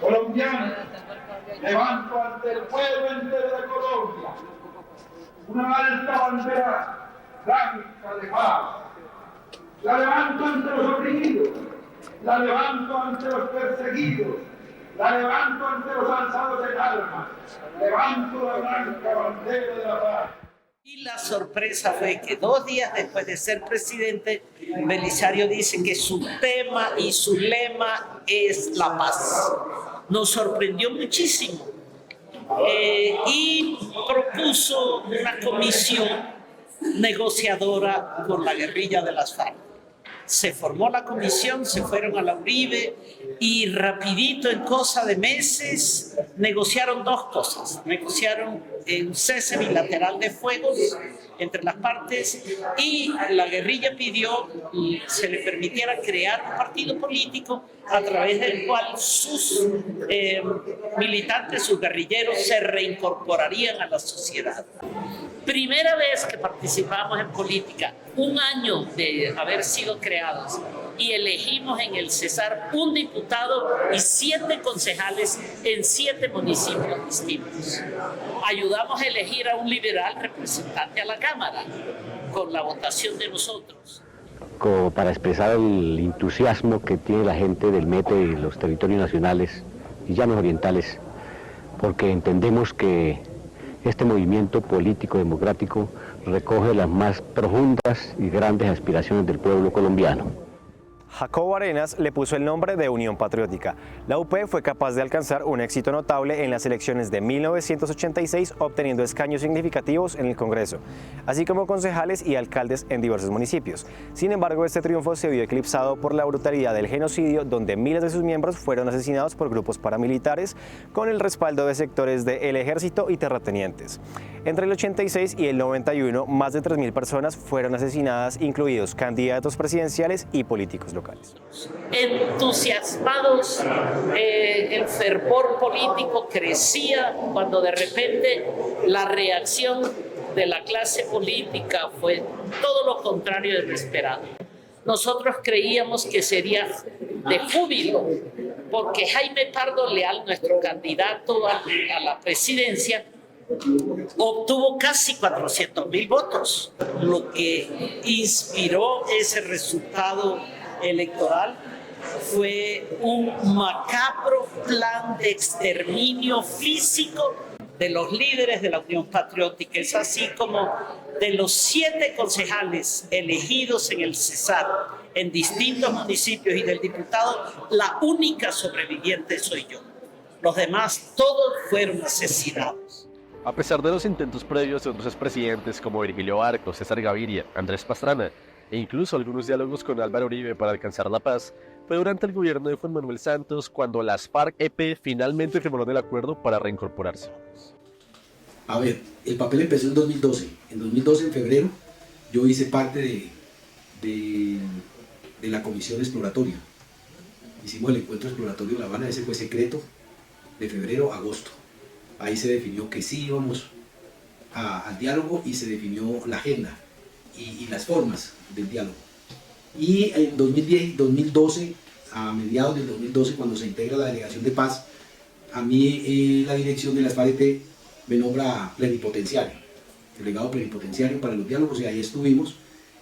Colombiano, levanto ante el pueblo entero de Colombia una alta bandera blanca de paz. La levanto ante los oprimidos, la levanto ante los perseguidos, la levanto ante los alzados en armas, levanto la blanca bandera de la paz. Y la sorpresa fue que 2 días después de ser presidente, Belisario dice que su tema y su lema es la paz. Nos sorprendió muchísimo y propuso una comisión negociadora con la guerrilla de las FARC. Se formó la comisión, se fueron a la Uribe y rapidito, en cosa de meses, negociaron 2 cosas. Negociaron un cese bilateral de fuegos entre las partes y la guerrilla pidió que se le permitiera crear un partido político a través del cual sus militantes, sus guerrilleros, se reincorporarían a la sociedad. Primera vez que participamos en política, 1 año de haber sido creados, y elegimos en el Cesar un diputado y 7 concejales en 7 municipios distintos. Ayudamos a elegir a un liberal representante a la Cámara con la votación de nosotros. Como para expresar el entusiasmo que tiene la gente del Mete y los territorios nacionales y llanos orientales, porque entendemos que este movimiento político democrático recoge las más profundas y grandes aspiraciones del pueblo colombiano. Jacobo Arenas le puso el nombre de Unión Patriótica. La UP fue capaz de alcanzar un éxito notable en las elecciones de 1986, obteniendo escaños significativos en el Congreso, así como concejales y alcaldes en diversos municipios. Sin embargo, este triunfo se vio eclipsado por la brutalidad del genocidio, donde miles de sus miembros fueron asesinados por grupos paramilitares con el respaldo de sectores del ejército y terratenientes. Entre el 86 y el 91, más de 3.000 personas fueron asesinadas, incluidos candidatos presidenciales y políticos locales. Entusiasmados, el fervor político crecía cuando de repente la reacción de la clase política fue todo lo contrario de lo esperado. Nosotros creíamos que sería de júbilo, porque Jaime Pardo Leal, nuestro candidato a la presidencia, obtuvo casi 400.000 votos, lo que inspiró ese resultado electoral fue un macabro plan de exterminio físico de los líderes de la Unión Patriótica. Es así como de los 7 concejales elegidos en el Cesar en distintos municipios y del diputado, la única sobreviviente soy yo. Los demás todos fueron asesinados. A pesar de los intentos previos de otros expresidentes como Virgilio Barco, César Gaviria, Andrés Pastrana e incluso algunos diálogos con Álvaro Uribe para alcanzar la paz, fue durante el gobierno de Juan Manuel Santos cuando las FARC-EP finalmente firmaron el acuerdo para reincorporarse. A ver, el papel empezó en 2012. En 2012, en febrero, yo hice parte de la comisión exploratoria. Hicimos el encuentro exploratorio en La Habana, ese fue secreto, de febrero a agosto. Ahí se definió que sí íbamos al diálogo y se definió la agenda y las formas del diálogo. Y en 2012, a mediados del 2012, cuando se integra la delegación de paz, a mí la dirección de las FARC me nombra plenipotenciario, delegado plenipotenciario para los diálogos, y ahí estuvimos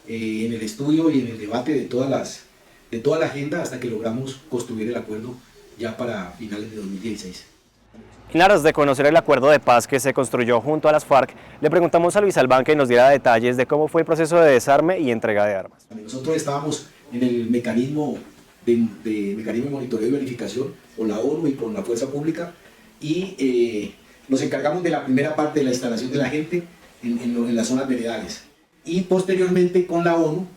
en el estudio y en el debate de toda la agenda hasta que logramos construir el acuerdo ya para finales de 2016. En aras de conocer el acuerdo de paz que se construyó junto a las FARC, le preguntamos a Luis Albán que nos diera detalles de cómo fue el proceso de desarme y entrega de armas. Nosotros estábamos en el mecanismo de monitoreo y verificación con la ONU y con la Fuerza Pública, y nos encargamos de la primera parte de la instalación de la gente en las zonas veredales. Y posteriormente con la ONU,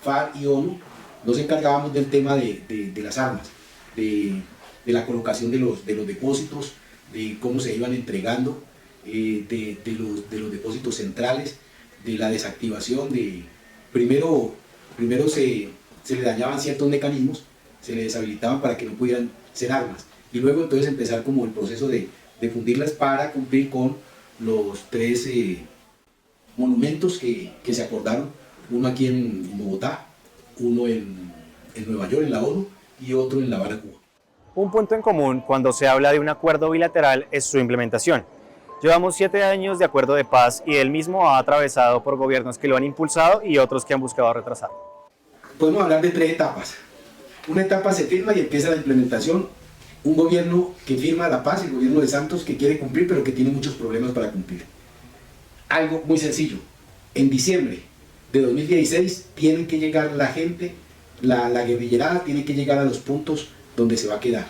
FARC y ONU, nos encargábamos del tema de las armas, de la colocación de los depósitos, de cómo se iban entregando, de los depósitos centrales, de la desactivación. Primero se le dañaban ciertos mecanismos, se le deshabilitaban para que no pudieran ser armas, y luego entonces empezar como el proceso de fundirlas para cumplir con los 3 monumentos que se acordaron, uno aquí en Bogotá, uno en Nueva York, en la ONU, y otro en La Habana, Cuba. Un punto en común cuando se habla de un acuerdo bilateral es su implementación. Llevamos 7 años de acuerdo de paz y el mismo ha atravesado por gobiernos que lo han impulsado y otros que han buscado retrasar. Podemos hablar de 3 etapas. Una etapa se firma y empieza la implementación. Un gobierno que firma la paz, el gobierno de Santos, que quiere cumplir pero que tiene muchos problemas para cumplir. Algo muy sencillo. En diciembre de 2016 tiene que llegar la gente, la guerrillerada tiene que llegar a los puntos donde se va a quedar.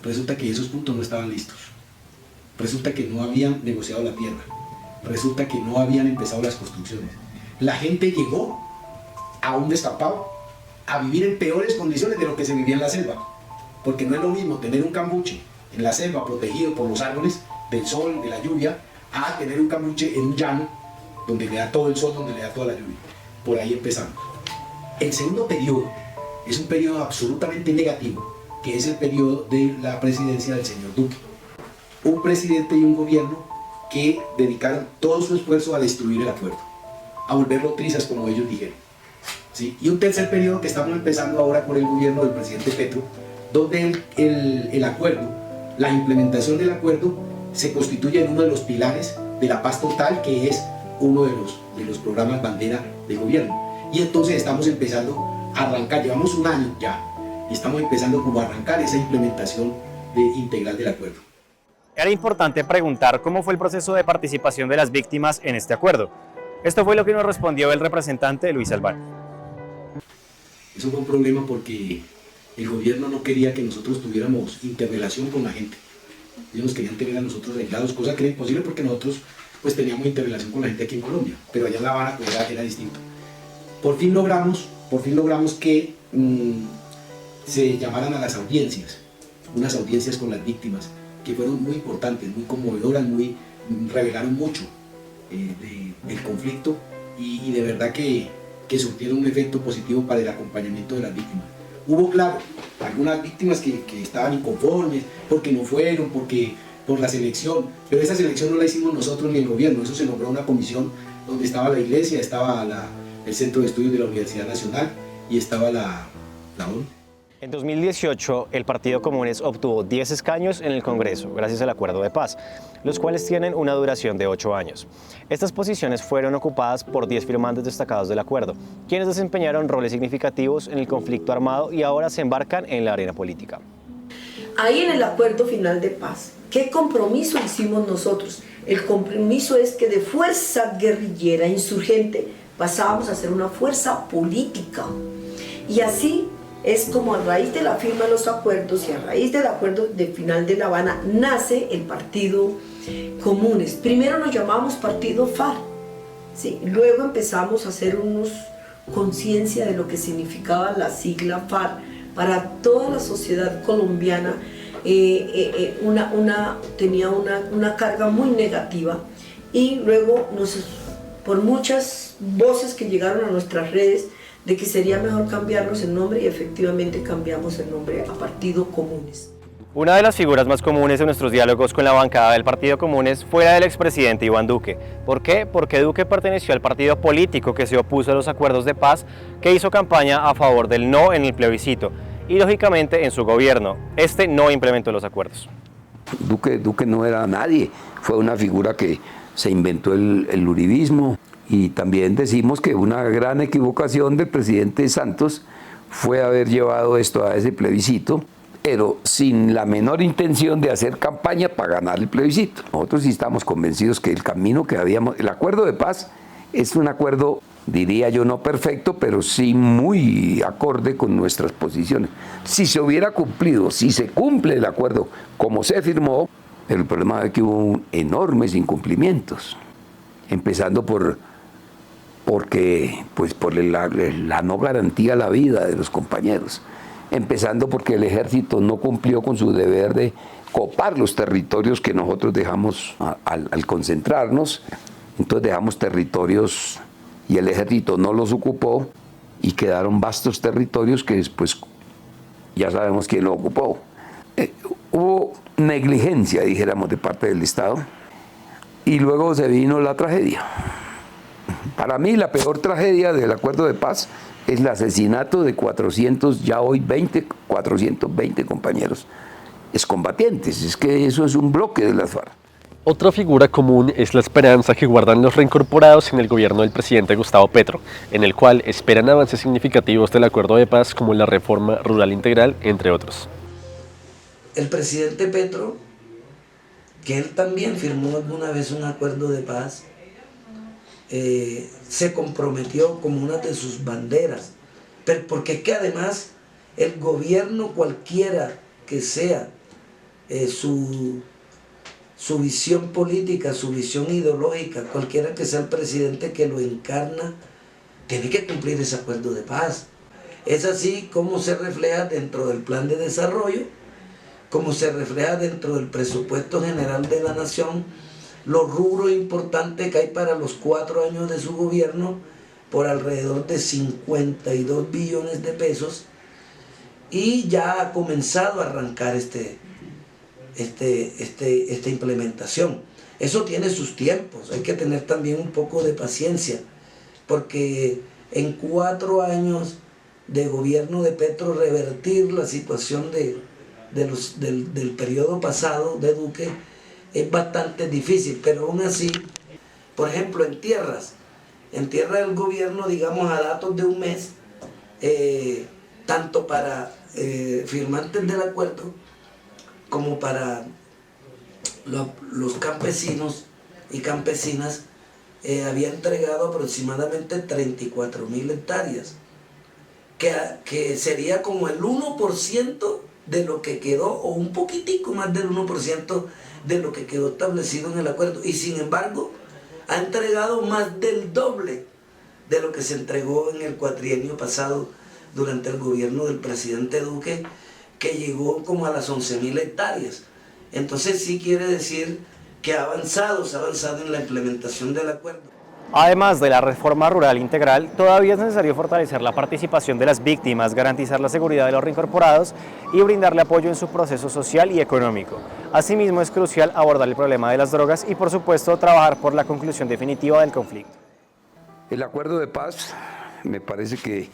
Resulta que esos puntos no estaban listos. Resulta que no habían negociado la tierra. Resulta que no habían empezado las construcciones. La gente llegó a un descampado a vivir en peores condiciones de lo que se vivía en la selva. Porque no es lo mismo tener un cambuche en la selva protegido por los árboles del sol, de la lluvia, a tener un cambuche en un llano donde le da todo el sol, donde le da toda la lluvia. Por ahí empezamos. El segundo periodo es un periodo absolutamente negativo, que es el periodo de la presidencia del señor Duque. Un presidente y un gobierno que dedicaron todo su esfuerzo a destruir el acuerdo, a volverlo trizas, como ellos dijeron. ¿Sí? Y un tercer periodo que estamos empezando ahora con el gobierno del presidente Petro, donde el acuerdo, la implementación del acuerdo, se constituye en uno de los pilares de la paz total, que es uno de los programas bandera de gobierno. Y entonces estamos empezando a arrancar, llevamos un año ya, y estamos empezando como a arrancar esa implementación integral del acuerdo. Era importante preguntar cómo fue el proceso de participación de las víctimas en este acuerdo. Esto fue lo que nos respondió el representante Luis Albán. Eso fue un problema porque el gobierno no quería que nosotros tuviéramos interrelación con la gente. Ellos nos querían tener a nosotros aislados, cosa que era imposible porque nosotros pues teníamos interrelación con la gente aquí en Colombia, pero allá en La Habana pues era distinto. Por fin logramos que se llamaran a las audiencias, unas audiencias con las víctimas, que fueron muy importantes, muy conmovedoras, revelaron mucho del conflicto y de verdad que surtieron un efecto positivo para el acompañamiento de las víctimas. Hubo, claro, algunas víctimas que estaban inconformes porque no fueron, por la selección, pero esa selección no la hicimos nosotros ni el gobierno, eso se nombró una comisión donde estaba la iglesia, estaba el Centro de Estudios de la Universidad Nacional y estaba la ONU. En 2018, el Partido Comunes obtuvo 10 escaños en el Congreso, gracias al Acuerdo de Paz, los cuales tienen una duración de 8 años. Estas posiciones fueron ocupadas por 10 firmantes destacados del acuerdo, quienes desempeñaron roles significativos en el conflicto armado y ahora se embarcan en la arena política. Ahí en el Acuerdo Final de Paz, ¿qué compromiso hicimos nosotros? El compromiso es que de fuerza guerrillera, insurgente, pasábamos a ser una fuerza política. Y así es como a raíz de la firma de los acuerdos y a raíz del acuerdo de final de La Habana nace el Partido Comunes. Primero nos llamamos Partido FARC, ¿sí? Luego empezamos a hacer conciencia de lo que significaba la sigla FARC para toda la sociedad colombiana. Tenía una carga muy negativa y luego por muchas voces que llegaron a nuestras redes de que sería mejor cambiarnos el nombre y efectivamente cambiamos el nombre a Partido Comunes. Una de las figuras más comunes en nuestros diálogos con la bancada del Partido Comunes fue la del expresidente Iván Duque. ¿Por qué? Porque Duque perteneció al partido político que se opuso a los acuerdos de paz, que hizo campaña a favor del no en el plebiscito y lógicamente en su gobierno. Este no implementó los acuerdos. Duque no era nadie, fue una figura que se inventó el uribismo. Y también decimos que una gran equivocación del presidente Santos fue haber llevado esto a ese plebiscito, pero sin la menor intención de hacer campaña para ganar el plebiscito. Nosotros sí estamos convencidos que el camino que el acuerdo de paz es un acuerdo, diría yo, no perfecto, pero sí muy acorde con nuestras posiciones. Si se hubiera cumplido, si se cumple el acuerdo como se firmó, el problema es que hubo enormes incumplimientos, empezando por la no garantía a la vida de los compañeros, empezando porque el ejército no cumplió con su deber de copar los territorios que nosotros dejamos al concentrarnos. Entonces dejamos territorios y el ejército no los ocupó y quedaron vastos territorios que después ya sabemos quién lo ocupó. Hubo negligencia, dijéramos, de parte del Estado y luego se vino la tragedia. Para mí la peor tragedia del acuerdo de paz el asesinato de 420 compañeros excombatientes. Es que eso es un bloque de las FARC. Otra figura común es la esperanza que guardan los reincorporados en el gobierno del presidente Gustavo Petro, en el cual esperan avances significativos del acuerdo de paz como la reforma rural integral, entre otros. El presidente Petro, que él también firmó alguna vez un acuerdo de paz, se comprometió como una de sus banderas, pero porque es que además el gobierno, cualquiera que sea su visión política, su visión ideológica, cualquiera que sea el presidente que lo encarna, tiene que cumplir ese acuerdo de paz. Es así como se refleja dentro del plan de desarrollo, como se refleja dentro del presupuesto general de la nación, los rubros importantes que hay para los 4 años de su gobierno, por alrededor de 52 billones de pesos, y ya ha comenzado a arrancar esta implementación. Eso tiene sus tiempos, hay que tener también un poco de paciencia, porque en 4 años de gobierno de Petro revertir la situación del periodo pasado de Duque es bastante difícil, pero aún así, por ejemplo, en tierra del gobierno, digamos a datos de un mes, tanto para firmantes del acuerdo como para los campesinos y campesinas, había entregado aproximadamente 34.000 hectáreas, que sería como el 1% de lo que quedó, o un poquitico más del 1% de lo que quedó establecido en el acuerdo, y sin embargo ha entregado más del doble de lo que se entregó en el cuatrienio pasado durante el gobierno del presidente Duque, que llegó como a las 11.000 hectáreas. Entonces sí quiere decir que se ha avanzado en la implementación del acuerdo. Además de la reforma rural integral, todavía es necesario fortalecer la participación de las víctimas, garantizar la seguridad de los reincorporados y brindarle apoyo en su proceso social y económico. Asimismo, es crucial abordar el problema de las drogas y, por supuesto, trabajar por la conclusión definitiva del conflicto. El acuerdo de paz me parece que,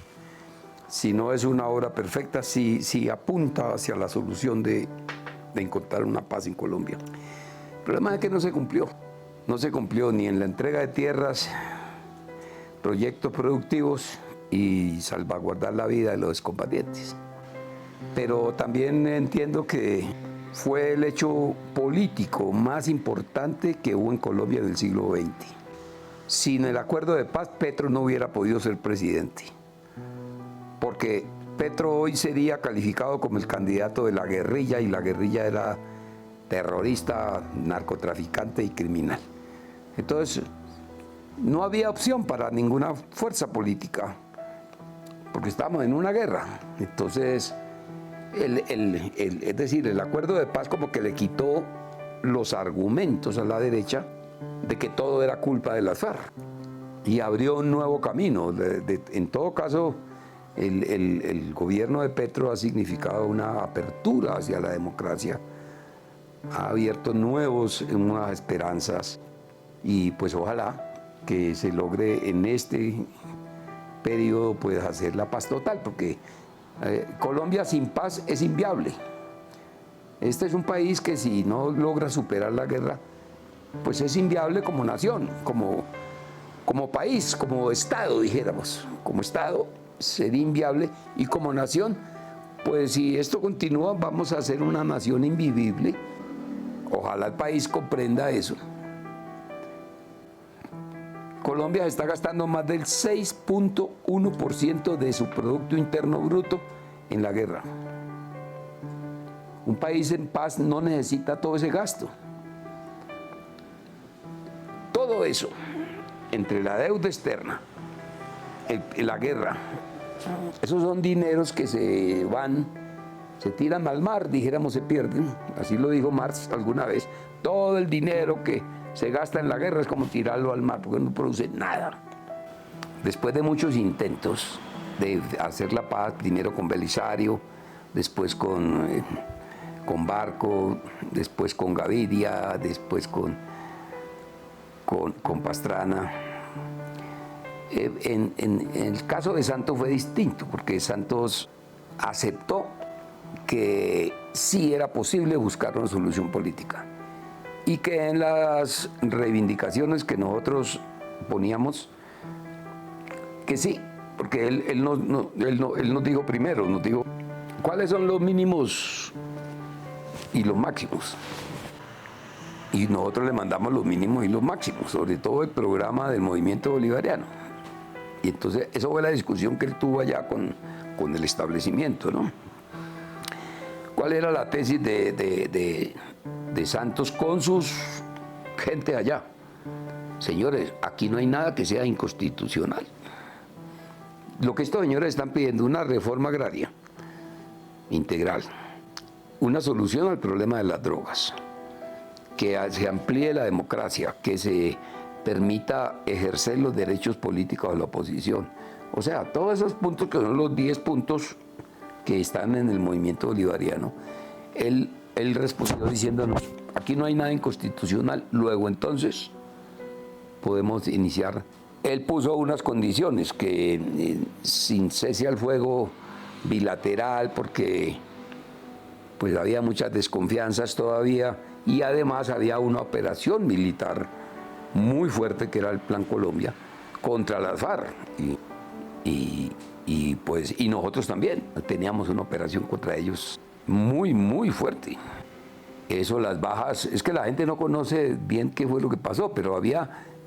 si no es una obra perfecta, sí apunta hacia la solución de encontrar una paz en Colombia. El problema es que no se cumplió. No se cumplió ni en la entrega de tierras, proyectos productivos y salvaguardar la vida de los excombatientes. Pero también entiendo que fue el hecho político más importante que hubo en Colombia en el siglo XX. Sin el acuerdo de paz, Petro no hubiera podido ser presidente, porque Petro hoy sería calificado como el candidato de la guerrilla, y la guerrilla era terrorista, narcotraficante y criminal. Entonces, no había opción para ninguna fuerza política, porque estábamos en una guerra. Entonces, es decir, el acuerdo de paz como que le quitó los argumentos a la derecha de que todo era culpa de las FARC, y abrió un nuevo camino. En todo caso, el gobierno de Petro ha significado una apertura hacia la democracia, ha abierto nuevas esperanzas, y pues ojalá que se logre en este periodo pues hacer la paz total, porque Colombia sin paz es inviable. Este es un país que, si no logra superar la guerra, pues es inviable como nación, como país, como Estado, dijéramos. Como Estado sería inviable, y como nación, pues si esto continúa, vamos a ser una nación invivible. Ojalá el país comprenda eso. Colombia está gastando más del 6.1% de su Producto Interno Bruto en la guerra. Un país en paz no necesita todo ese gasto. Todo eso, entre la deuda externa, la guerra, esos son dineros que se van, se tiran al mar, dijéramos, se pierden. Así lo dijo Marx alguna vez. Todo el dinero que se gasta en la guerra es como tirarlo al mar, porque no produce nada. Después de muchos intentos de hacer la paz, primero con Belisario, después con Barco, después con Gaviria, después con Pastrana, En el caso de Santos fue distinto, porque Santos aceptó que sí era posible buscar una solución política y que en las reivindicaciones que nosotros poníamos, que sí, porque él nos dijo primero, nos dijo cuáles son los mínimos y los máximos. Y nosotros le mandamos los mínimos y los máximos, sobre todo el programa del movimiento bolivariano. Y entonces, eso fue la discusión que él tuvo allá con el establecimiento, ¿no? ¿Cuál era la tesis de Santos con sus gente allá? Señores, aquí no hay nada que sea inconstitucional. Lo que estos señores están pidiendo, una reforma agraria integral, una solución al problema de las drogas, que se amplíe la democracia, que se permita ejercer los derechos políticos de la oposición. O sea, todos esos puntos que son los 10 puntos que están en el movimiento bolivariano, él respondió diciéndonos, aquí no hay nada inconstitucional, luego entonces podemos iniciar. Él puso unas condiciones que sin cese al fuego bilateral, porque pues había muchas desconfianzas todavía, y además había una operación militar muy fuerte que era el Plan Colombia contra las FARC, y nosotros también teníamos una operación contra ellos muy fuerte. Eso, las bajas, es que la gente no conoce bien qué fue lo que pasó, pero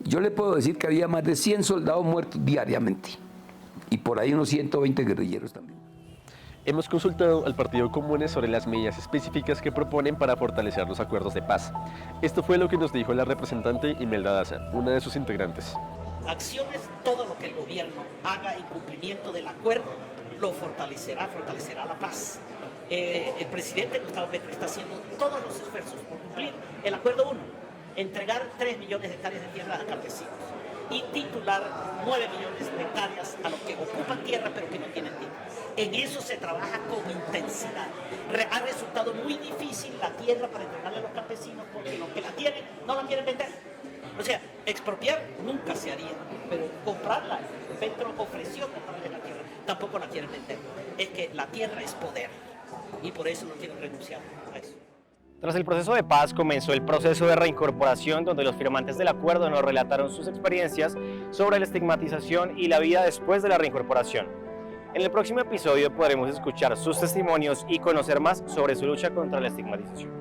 yo le puedo decir que había más de 100 soldados muertos diariamente y por ahí unos 120 guerrilleros también. Hemos consultado al Partido Comunes sobre las medidas específicas que proponen para fortalecer los acuerdos de paz. Esto fue lo que nos dijo la representante Imelda Daza, una de sus integrantes. Acciones, todo lo que el gobierno haga en cumplimiento del acuerdo, lo fortalecerá la paz. El presidente Gustavo Petro está haciendo todos los esfuerzos por cumplir el acuerdo 1, entregar 3 millones de hectáreas de tierra a campesinos y titular 9 millones de hectáreas a los que ocupan tierra pero que no tienen tierra. En eso se trabaja con intensidad. Ha resultado muy difícil la tierra para entregarle a los campesinos porque los que la tienen no la quieren vender. O sea, expropiar nunca se haría, pero comprarla, Petro ofreció comprarle la tierra, tampoco la quieren vender. Es que la tierra es poder y por eso no quieren renunciar a eso. Tras el proceso de paz comenzó el proceso de reincorporación, donde los firmantes del acuerdo nos relataron sus experiencias sobre la estigmatización y la vida después de la reincorporación. En el próximo episodio podremos escuchar sus testimonios y conocer más sobre su lucha contra la estigmatización.